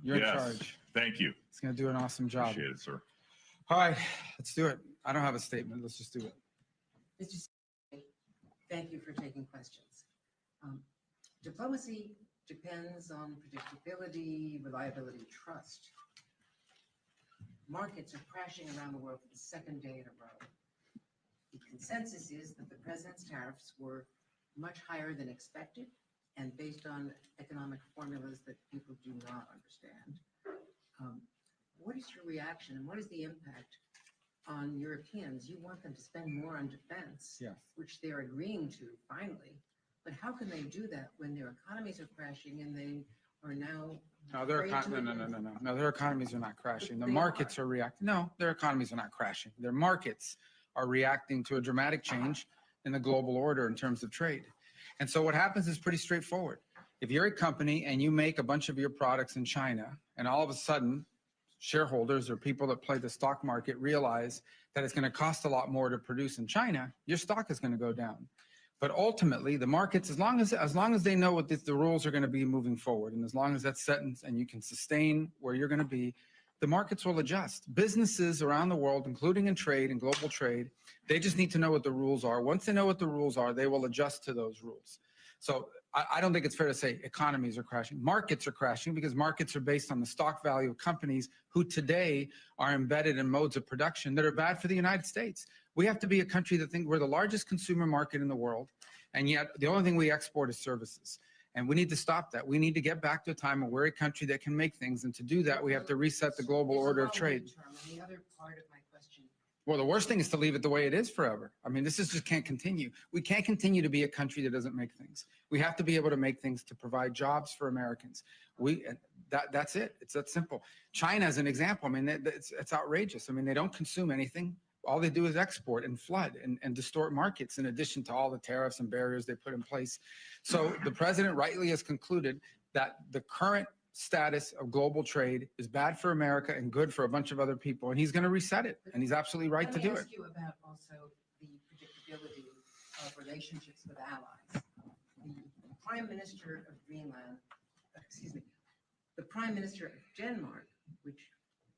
You're in charge. Thank you. He's going to do an awesome job. Appreciate it, sir. All right, let's do it. I don't have a statement. Let's just do it. Mr. Secretary, thank you for taking questions. Diplomacy depends on predictability, reliability, trust. Markets are crashing around the world for the second day in a row. The consensus is that the president's tariffs were much higher than expected and based on economic formulas that people do not understand. What is your reaction and what is the impact on Europeans? You want them to spend more on defense, Yes. which they're agreeing to finally. But how can they do that when their economies are crashing and they are now No, their economies are not crashing. The markets are reacting. No, their economies are not crashing. Their markets are reacting to a dramatic change in the global order in terms of trade. And so what happens is pretty straightforward. If you're a company and you make a bunch of your products in China, and all of a sudden shareholders or people that play the stock market realize that it's going to cost a lot more to produce in China, your stock is going to go down. But ultimately, the markets, as long as they know what the rules are going to be moving forward, and as long as that's set and you can sustain where you're going to be, the markets will adjust. Businesses around the world, including in trade and global trade, they just need to know what the rules are. Once they know what the rules are, they will adjust to those rules. So I don't think it's fair to say economies are crashing. Markets are crashing because markets are based on the stock value of companies who today are embedded in modes of production that are bad for the United States. We have to be a country that thinks we're the largest consumer market in the world, and yet the only thing we export is services. And we need to stop that. We need to get back to a time where we're a country that can make things, and to do that, we have to reset the global order of trade. And the other part of my question. Well, the worst thing is to leave it the way it is forever. I mean, this just can't continue. We can't continue to be a country that doesn't make things. We have to be able to make things to provide jobs for Americans. That's it. It's that simple. China is an example. I mean, it's outrageous. I mean, they don't consume anything. All they do is export and flood and distort markets in addition to all the tariffs and barriers they put in place. So the president rightly has concluded that the current status of global trade is bad for America and good for a bunch of other people, and he's going to reset it, and he's absolutely right to do it. Let me ask you about also the predictability of relationships with allies. The Prime Minister of Greenland, the Prime Minister of Denmark, which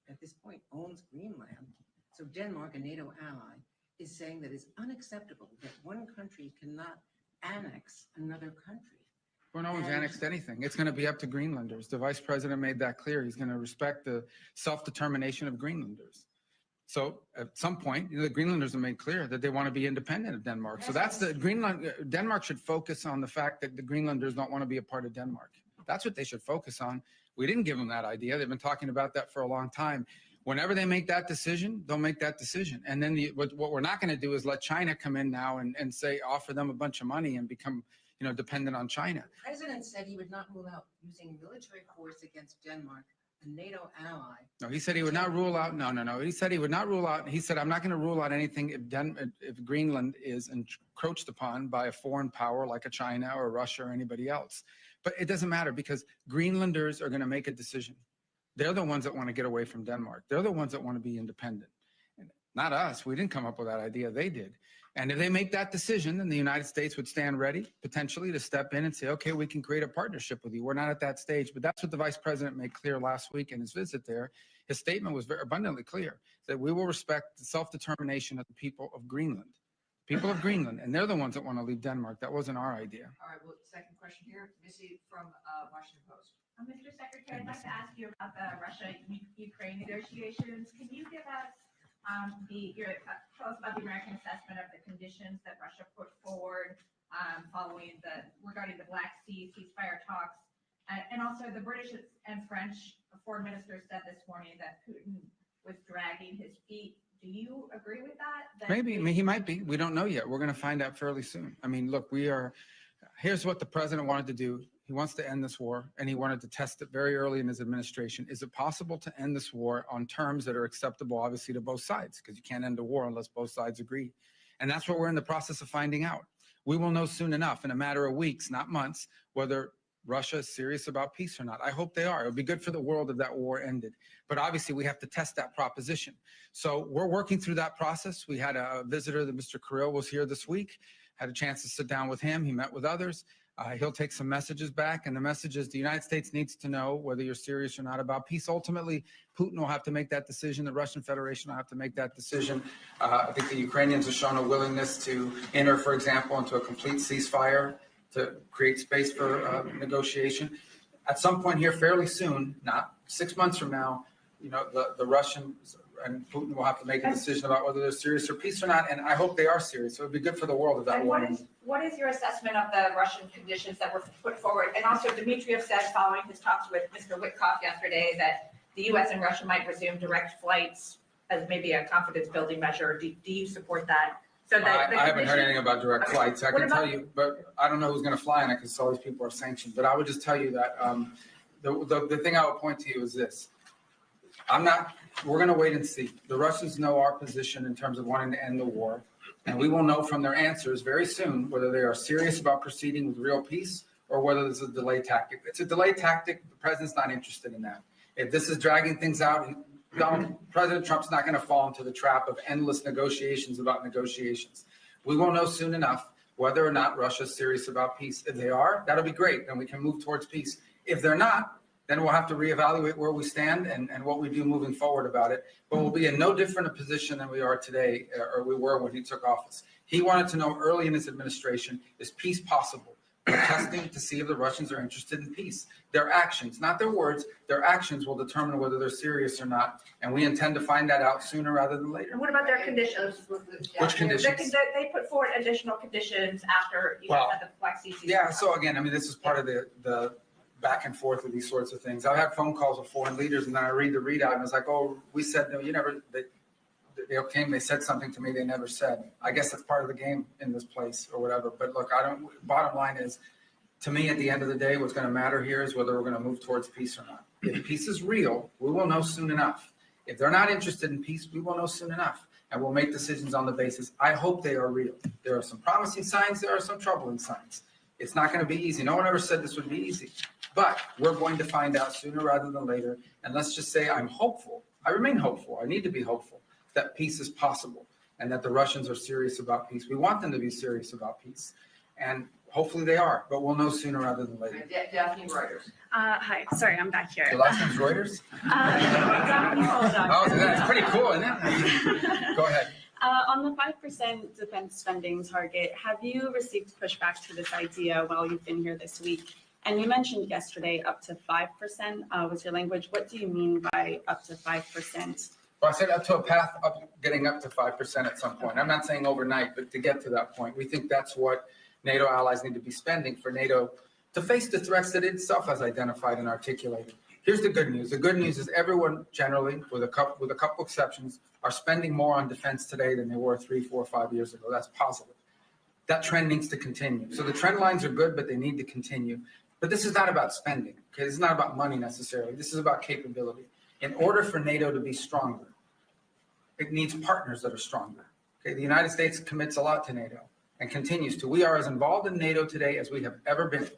at this point owns Greenland, so Denmark, a NATO ally, is saying that it's unacceptable that one country cannot annex another country. Well, no one's annexed anything. It's going to be up to Greenlanders. The vice president made that clear. He's going to respect the self-determination of Greenlanders. So at some point, the Greenlanders have made clear that they want to be independent of Denmark. So that's Denmark should focus on the fact that the Greenlanders don't want to be a part of Denmark. That's what they should focus on. We didn't give them that idea. They've been talking about that for a long time. Whenever they make that decision, they'll make that decision. And then what we're not going to do is let China come in now and say, offer them a bunch of money and become, dependent on China. The president said he would not rule out using military force against Denmark, a NATO ally. No, he said he would not rule out. No. He said he would not rule out. He said, I'm not going to rule out anything if Greenland is encroached upon by a foreign power like a China or Russia or anybody else. But it doesn't matter because Greenlanders are going to make a decision. They're the ones that want to get away from Denmark. They're the ones that want to be independent. Not us. We didn't come up with that idea. They did. And if they make that decision, then the United States would stand ready, potentially, to step in and say, okay, we can create a partnership with you. We're not at that stage. But that's what the vice president made clear last week in his visit there. His statement was very abundantly clear, that we will respect the self-determination of the people of Greenland. People of Greenland. And they're the ones that want to leave Denmark. That wasn't our idea. All right. Well, second question here. Missy from Washington Post. Mr. Secretary, I'd like to ask you about the Russia-Ukraine negotiations. Can you give us tell us about the American assessment of the conditions that Russia put forward regarding the Black Sea ceasefire talks, and also the British and French foreign ministers said this morning that Putin was dragging his feet. Do you agree with that? Maybe he might be. We don't know yet. We're going to find out fairly soon. I mean, look, here's what the president wanted to do. He wants to end this war, and he wanted to test it very early in his administration. Is it possible to end this war on terms that are acceptable, obviously, to both sides? Because you can't end a war unless both sides agree. And that's what we're in the process of finding out. We will know soon enough, in a matter of weeks, not months, whether Russia is serious about peace or not. I hope they are. It would be good for the world if that war ended. But obviously, we have to test that proposition. So we're working through that process. We had a visitor, Mr. Kirill was here this week, had a chance to sit down with him. He met with others. He'll take some messages back, and the message is the United States needs to know whether you're serious or not about peace. Ultimately, Putin will have to make that decision. The Russian Federation will have to make that decision. I think the Ukrainians have shown a willingness to enter, for example, into a complete ceasefire to create space for negotiation. At some point here, fairly soon, not 6 months from now, the Russians and Putin will have to make a decision about whether they're serious for peace or not. And I hope they are serious. It would be good for the world if that were. What is your assessment of the Russian conditions that were put forward? And also, Dmitriev said, following his talks with Mr. Witkoff yesterday, that the U.S. and Russia might resume direct flights as maybe a confidence-building measure. Do you support that? So that I haven't heard anything about direct flights. I can tell you, but I don't know who's going to fly on it because all these people are sanctioned. But I would just tell you that the thing I would point to you is this. We're going to wait and see. The Russians know our position in terms of wanting to end the war. And we will know from their answers very soon whether they are serious about proceeding with real peace or whether this is a delay tactic. If it's a delay tactic, the president's not interested in that. If this is dragging things out, President Trump's not going to fall into the trap of endless negotiations about negotiations. We will know soon enough whether or not Russia's serious about peace. If they are, that'll be great. Then we can move towards peace. If they're not, then we'll have to reevaluate where we stand and what we do moving forward about it. But we'll be in no different a position than we are today, or we were when he took office. He wanted to know early in his administration, is peace possible? We're testing to see if the Russians are interested in peace. Their actions, not their words, their actions will determine whether they're serious or not. And we intend to find that out sooner rather than later. And what about their conditions? Which conditions? They put forward additional conditions after you had the Black Sea. Yeah, so again, I mean, this is part of the back and forth with these sorts of things. I've had phone calls with foreign leaders, and then I read the readout, and it's like, oh, we said no, you never. They came, they said something to me they never said. I guess that's part of the game in this place or whatever. But look, bottom line is, to me, at the end of the day, what's going to matter here is whether we're going to move towards peace or not. If peace is real, we will know soon enough. If they're not interested in peace, we will know soon enough. And we'll make decisions on the basis. I hope they are real. There are some promising signs. There are some troubling signs. It's not going to be easy. No one ever said this would be easy. But we're going to find out sooner rather than later. And let's just say I'm hopeful. I remain hopeful. I need to be hopeful that peace is possible and that the Russians are serious about peace. We want them to be serious about peace. And hopefully they are, but we'll know sooner rather than later. Daphne Reuters. Hi, sorry, I'm back here. Your last name's Reuters? That's pretty cool, isn't it? Go ahead. On the 5% defense spending target, have you received pushback to this idea while you've been here this week? And you mentioned yesterday up to 5% was your language. What do you mean by up to 5%? Well, I said up to a path of getting up to 5% at some point. I'm not saying overnight, but to get to that point. We think that's what NATO allies need to be spending for NATO to face the threats that it itself has identified and articulated. Here's the good news. The good news is everyone generally, with a couple exceptions, are spending more on defense today than they were 3, 4, 5 years ago. That's positive. That trend needs to continue. So the trend lines are good, but they need to continue. But this is not about spending, okay? This is not about money necessarily. This is about capability. In order for NATO to be stronger, it needs partners that are stronger. Okay, the United States commits a lot to NATO and continues to. We are as involved in NATO today as we have ever been,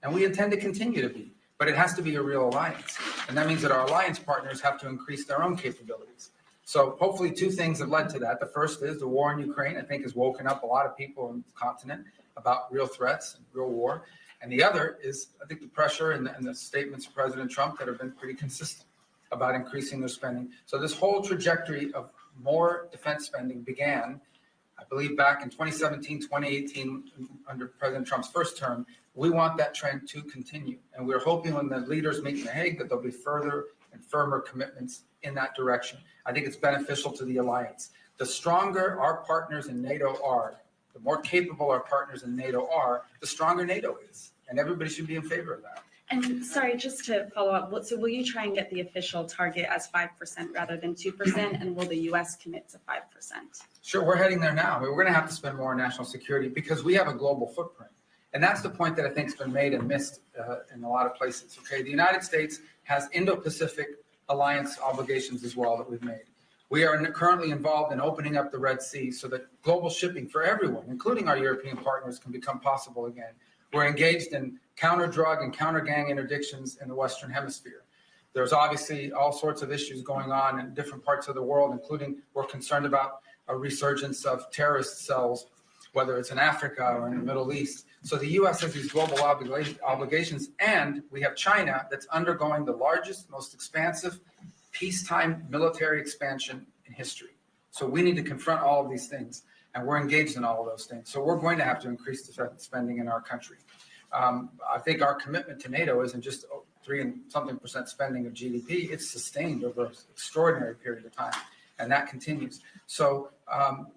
and we intend to continue to be. But it has to be a real alliance, and that means that our alliance partners have to increase their own capabilities. So hopefully 2 things have led to that. The first is the war in Ukraine, I think, has woken up a lot of people on the continent about real threats and real war. And the other is, I think, the pressure and the statements of President Trump that have been pretty consistent about increasing their spending. So this whole trajectory of more defense spending began, I believe, back in 2017, 2018, under President Trump's first term. We want that trend to continue. And we're hoping when the leaders meet in The Hague that there'll be further and firmer commitments in that direction. I think it's beneficial to the alliance. The stronger our partners in NATO are, the more capable our partners in NATO are, the stronger NATO is. And everybody should be in favor of that. And sorry, just to follow up, so will you try and get the official target as 5% rather than 2%? And will the U.S. commit to 5%? Sure, we're heading there now. We're going to have to spend more on national security because we have a global footprint. And that's the point that I think has been made and missed in a lot of places. Okay, the United States has Indo-Pacific alliance obligations as well that we've made. We are currently involved in opening up the Red Sea so that global shipping for everyone, including our European partners, can become possible again. We're engaged in counter-drug and counter-gang interdictions in the Western Hemisphere. There's obviously all sorts of issues going on in different parts of the world, including we're concerned about a resurgence of terrorist cells whether it's in Africa or in the Middle East. So the U.S. has these global obligations, and we have China that's undergoing the largest, most expansive peacetime military expansion in history. So we need to confront all of these things, and we're engaged in all of those things. So we're going to have to increase defense spending in our country. I think our commitment to NATO isn't just 3-something% spending of GDP. It's sustained over an extraordinary period of time, and that continues. So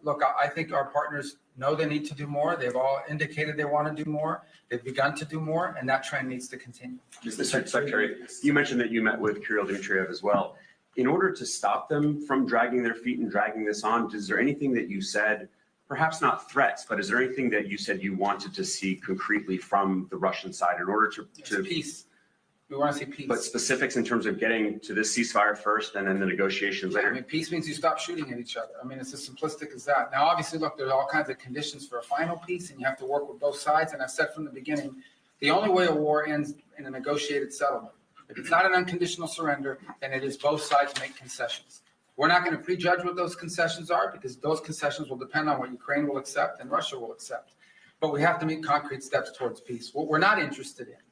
look, I think our partners know they need to do more. They've all indicated they want to do more. They've begun to do more, and that trend needs to continue. Mr. Secretary, you mentioned that you met with Kirill Dmitriev as well. In order to stop them from dragging their feet and dragging this on, is there anything that you said, perhaps not threats, but is there anything that you said you wanted to see concretely from the Russian side in order to peace? We want to see peace. But specifics in terms of getting to this ceasefire first and then the negotiations later? I mean, peace means you stop shooting at each other. I mean, it's as simplistic as that. Now, obviously, look, there's all kinds of conditions for a final peace, and you have to work with both sides. And I've said from the beginning, the only way a war ends in a negotiated settlement. If it's not an unconditional surrender, then it is both sides make concessions. We're not going to prejudge what those concessions are, because those concessions will depend on what Ukraine will accept and Russia will accept. But we have to make concrete steps towards peace. What we're not interested in,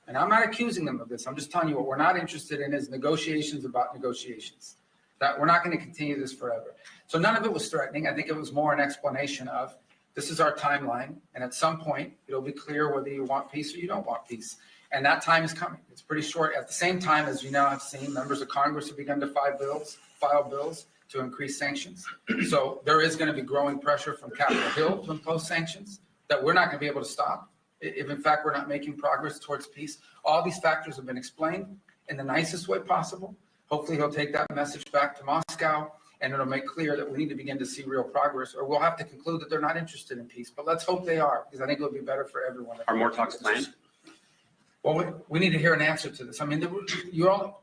and I'm not accusing them of this, I'm just telling you what we're not interested in is negotiations about negotiations. That we're not going to continue this forever. So none of it was threatening. I think it was more an explanation of this is our timeline, and at some point it'll be clear whether you want peace or you don't want peace. And that time is coming. It's pretty short. At the same time, as you now have seen, members of Congress have begun to file bills to increase sanctions. So there is going to be growing pressure from Capitol Hill to impose sanctions that we're not going to be able to stop if in fact we're not making progress towards peace. All these factors have been explained in the nicest way possible. Hopefully he'll take that message back to Moscow, and it'll make clear that we need to begin to see real progress, or we'll have to conclude that they're not interested in peace. But let's hope they are, because I think it'll be better for everyone. Are more talks planned? Well, we need to hear an answer to this. I mean,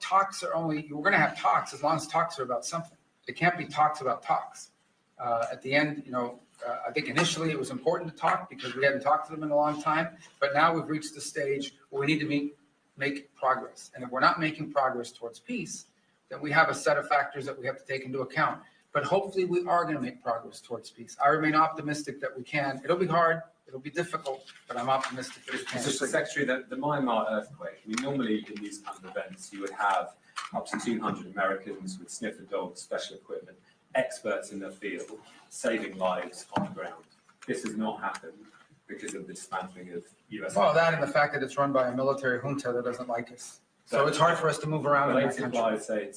talks are only, we're going to have talks as long as talks are about something. It can't be talks about talks. At the end, I think initially it was important to talk because we hadn't talked to them in a long time, but now we've reached the stage where we need to make progress. And if we're not making progress towards peace, then we have a set of factors that we have to take into account. But hopefully we are going to make progress towards peace. I remain optimistic that we can. It'll be hard. It'll be difficult, but I'm optimistic that we can. Mr. Secretary, the Myanmar earthquake, I mean, normally in these kind of events, you would have up to 200 Americans with sniffer dogs, special equipment, experts in their field, saving lives on the ground. This has not happened because of the dismantling of U.S. Well, that and the fact that it's run by a military junta that doesn't like us. So it's hard for us to move around in that Related country. lies say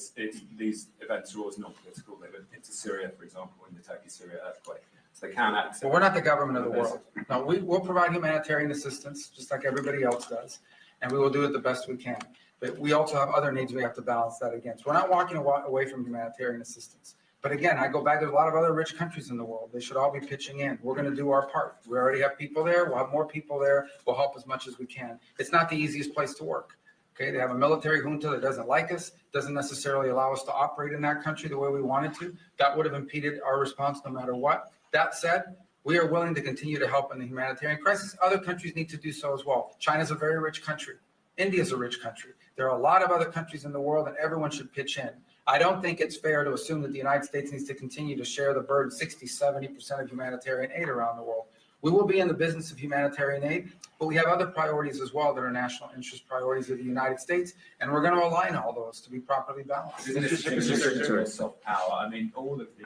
these events are always not political. They went into Syria, for example, in the Turkey-Syria earthquake. So they can act. But we're not the government of the world. No, we'll provide humanitarian assistance, just like everybody else does, and we will do it the best we can. But we also have other needs we have to balance that against. We're not walking away from humanitarian assistance. But again, I go back, there's a lot of other rich countries in the world. They should all be pitching in. We're going to do our part. We already have people there. We'll have more people there. We'll help as much as we can. It's not the easiest place to work. Okay, they have a military junta that doesn't like us, doesn't necessarily allow us to operate in that country the way we wanted to. That would have impeded our response no matter what. That said, we are willing to continue to help in the humanitarian crisis. Other countries need to do so as well. China's a very rich country. India's a rich country. There are a lot of other countries in the world, and everyone should pitch in. I don't think it's fair to assume that the United States needs to continue to share the burden, 60-70% of humanitarian aid around the world. We will be in the business of humanitarian aid, but we have other priorities as well that are national interest priorities of the United States, and we're going to align all those to be properly balanced. Isn't it soft power? I mean, all of the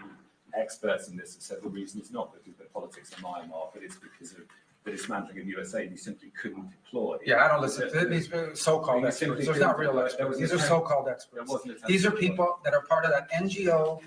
experts in this have said the reason is not because of the politics of Myanmar, but it's because of the dismantling of USA. You simply couldn't deploy. Yeah, I don't listen to these so-called experts. They're not real experts. These are so-called experts. These are people that are part of that NGO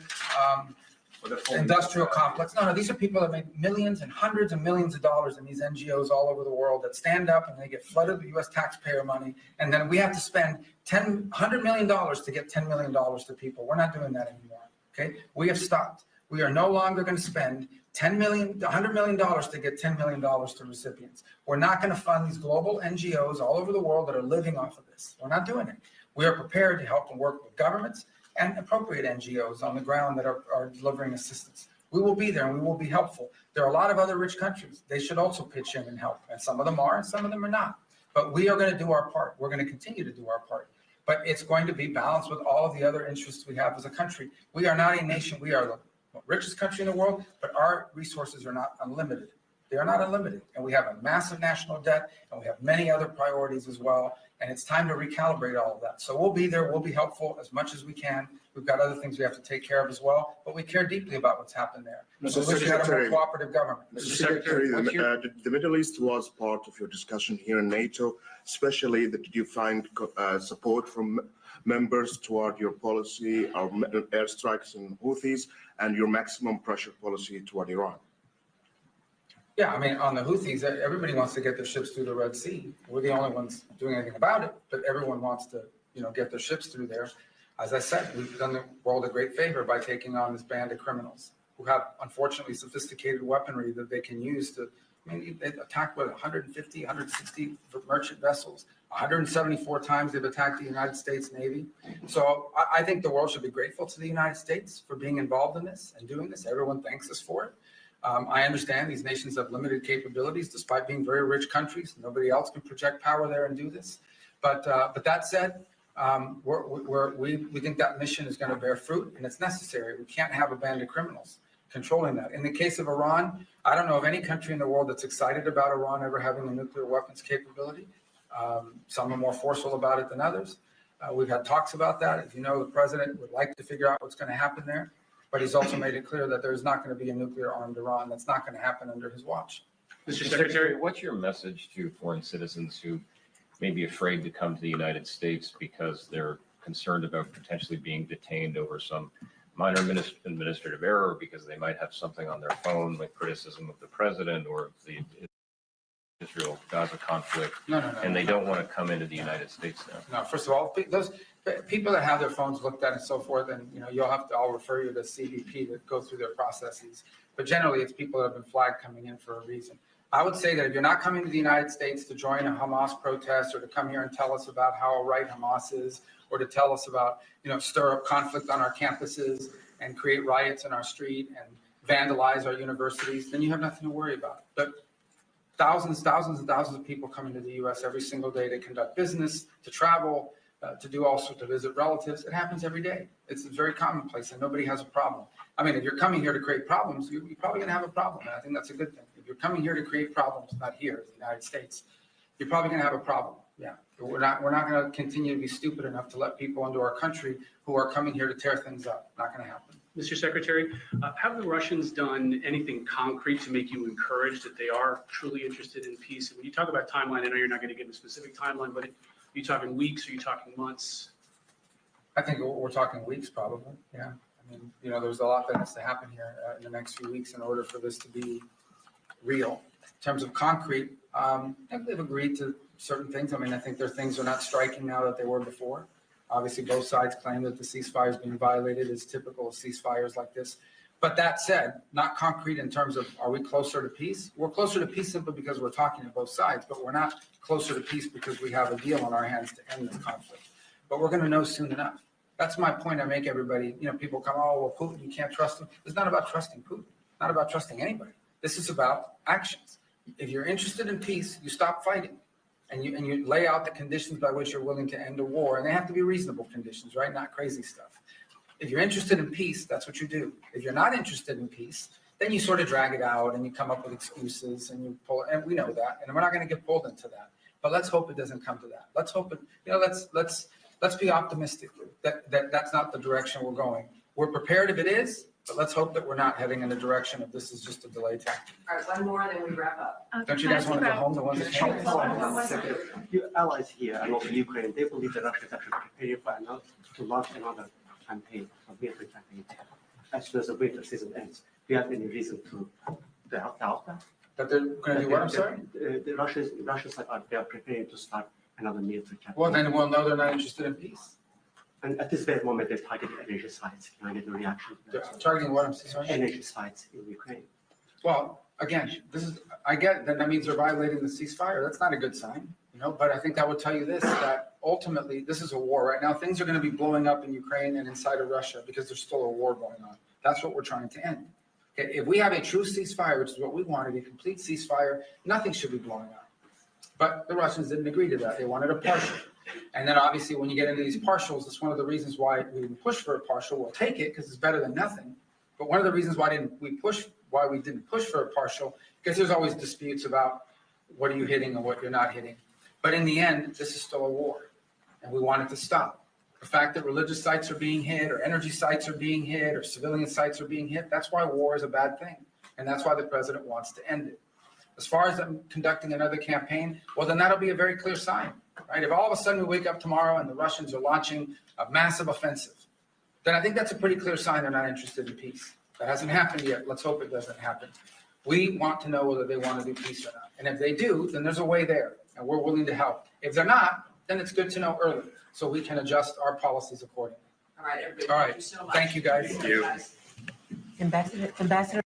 industrial complex. No, these are people that make millions and hundreds of millions of dollars in these NGOs all over the world that stand up and they get flooded with U.S. taxpayer money. And then we have to spend $100 million to get $10 million to people. We're not doing that anymore. Okay, we have stopped. We are no longer going to spend $100 million to get $10 million to recipients. We're not going to fund these global NGOs all over the world that are living off of this. We're not doing it. We are prepared to help and work with governments and appropriate NGOs on the ground that are delivering assistance. We will be there and we will be helpful. There are a lot of other rich countries. They should also pitch in and help. And some of them are and some of them are not. But we are going to do our part. We're going to continue to do our part. But it's going to be balanced with all of the other interests we have as a country. We are not a nation. We are the richest country in the world, but our resources are not unlimited. They are not unlimited. And we have a massive national debt, and we have many other priorities as well. And it's time to recalibrate all of that. So we'll be there. We'll be helpful as much as we can. We've got other things we have to take care of as well, but we care deeply about what's happened there. Mr. We wish we had a more Secretary. cooperative government. Mr. Secretary, the Middle East was part of your discussion here in NATO, especially that did you find support from members toward your policy, our airstrikes and Houthis, and your maximum pressure policy toward Iran? Yeah, I mean, on the Houthis, everybody wants to get their ships through the Red Sea. We're the only ones doing anything about it, but everyone wants to, get their ships through there. As I said, we've done the world a great favor by taking on this band of criminals who have, unfortunately, sophisticated weaponry that they can use to, they attacked with 150, 160 merchant vessels. 174 times they've attacked the United States Navy. So I think the world should be grateful to the United States for being involved in this and doing this. Everyone thanks us for it. I understand these nations have limited capabilities despite being very rich countries. Nobody else can project power there and do this. But that said, we think that mission is going to bear fruit and it's necessary. We can't have a band of criminals controlling that. In the case of Iran, I don't know of any country in the world that's excited about Iran ever having a nuclear weapons capability. Some are more forceful about it than others. We've had talks about that. As you know, the president would like to figure out what's going to happen there. But he's also made it clear that there's not going to be a nuclear-armed Iran. That's not going to happen under his watch. Mr. Secretary, what's your message to foreign citizens who may be afraid to come to the United States because they're concerned about potentially being detained over some minor administrative error, because they might have something on their phone like criticism of the president or the Israel-Gaza conflict, and they don't want to come into the United States now? No, first of all, those people that have their phones looked at and so forth, and I'll refer you to CBP to go through their processes. But generally, it's people that have been flagged coming in for a reason. I would say that if you're not coming to the United States to join a Hamas protest or to come here and tell us about how right Hamas is, or to tell us about, stir up conflict on our campuses and create riots in our street and vandalize our universities, then you have nothing to worry about. But thousands and thousands of people come into the U.S. every single day to conduct business, to travel, to do all sorts of visit relatives. It happens every day. It's very commonplace and nobody has a problem. I mean, if you're coming here to create problems, you're probably going to have a problem. And I think that's a good thing. If you're coming here to create problems, not here in the United States, you're probably going to have a problem. Yeah. We're not going to continue to be stupid enough to let people into our country who are coming here to tear things up. Not going to happen. Mr. Secretary, have the Russians done anything concrete to make you encouraged that they are truly interested in peace? And when you talk about timeline, I know you're not going to give a specific timeline, but are you talking weeks? Are you talking months? I think we're talking weeks, probably. Yeah. I mean, there's a lot that has to happen here in the next few weeks in order for this to be real. In terms of concrete, I think they've agreed to certain things. I mean, I think their things are not striking now that they were before. Obviously, both sides claim that the ceasefire is being violated, as typical of ceasefires like this. But that said, not concrete in terms of, are we closer to peace? We're closer to peace simply because we're talking to both sides, but we're not closer to peace because we have a deal on our hands to end this conflict. But we're going to know soon enough. That's my point I make, everybody. People come, oh, well, Putin, you can't trust him. It's not about trusting Putin. It's not about trusting anybody. This is about actions. If you're interested in peace, you stop fighting. And you lay out the conditions by which you're willing to end a war. And they have to be reasonable conditions, right? Not crazy stuff. If you're interested in peace, that's what you do. If you're not interested in peace, then you sort of drag it out and you come up with excuses and you pull, and we know that. And we're not going to get pulled into that. But let's hope it doesn't come to that. Let's hope it, let's be optimistic that that's not the direction we're going. We're prepared if it is, but let's hope that we're not heading in the direction of this is just a delay tactic. All right, one more, and then we wrap up. Don't you guys want to go home? The ones that Your allies here and also Ukraine, they believe that Russia is actually preparing to launch another campaign, a military campaign, as soon as the winter season ends. Do you have any reason to doubt that? That they're going to do what? I'm sorry? The Russians they are preparing to start another military campaign. Well, then we'll know they're not interested in peace. And at this very moment, they're targeting energy sites. Can I get a reaction? Targeting what? I'm sorry? Energy sites in Ukraine. Well, again, I get it. That means they're violating the ceasefire. That's not a good sign, but I think that would tell you this, that ultimately this is a war right now. Things are going to be blowing up in Ukraine and inside of Russia because there's still a war going on. That's what we're trying to end. Okay, if we have a true ceasefire, which is what we wanted, a complete ceasefire, nothing should be blowing up. But the Russians didn't agree to that. They wanted a partial. And then obviously when you get into these partials, it's one of the reasons why we didn't push for a partial. We'll take it because it's better than nothing. But one of the reasons why didn't we push why we didn't push for a partial, because there's always disputes about what are you hitting and what you're not hitting. But in the end, this is still a war, and we want it to stop. The fact that religious sites are being hit, or energy sites are being hit, or civilian sites are being hit, that's why war is a bad thing. And that's why the president wants to end it. As far as them conducting another campaign, well, then that'll be a very clear sign, right? If all of a sudden we wake up tomorrow and the Russians are launching a massive offensive, then I think that's a pretty clear sign they're not interested in peace. That hasn't happened yet. Let's hope it doesn't happen. We want to know whether they want to do peace or not. And if they do, then there's a way there, and we're willing to help. If they're not, then it's good to know early, so we can adjust our policies accordingly. All right, everybody. All Thank right. you so much. Thank you, guys. Thank you. Ambassador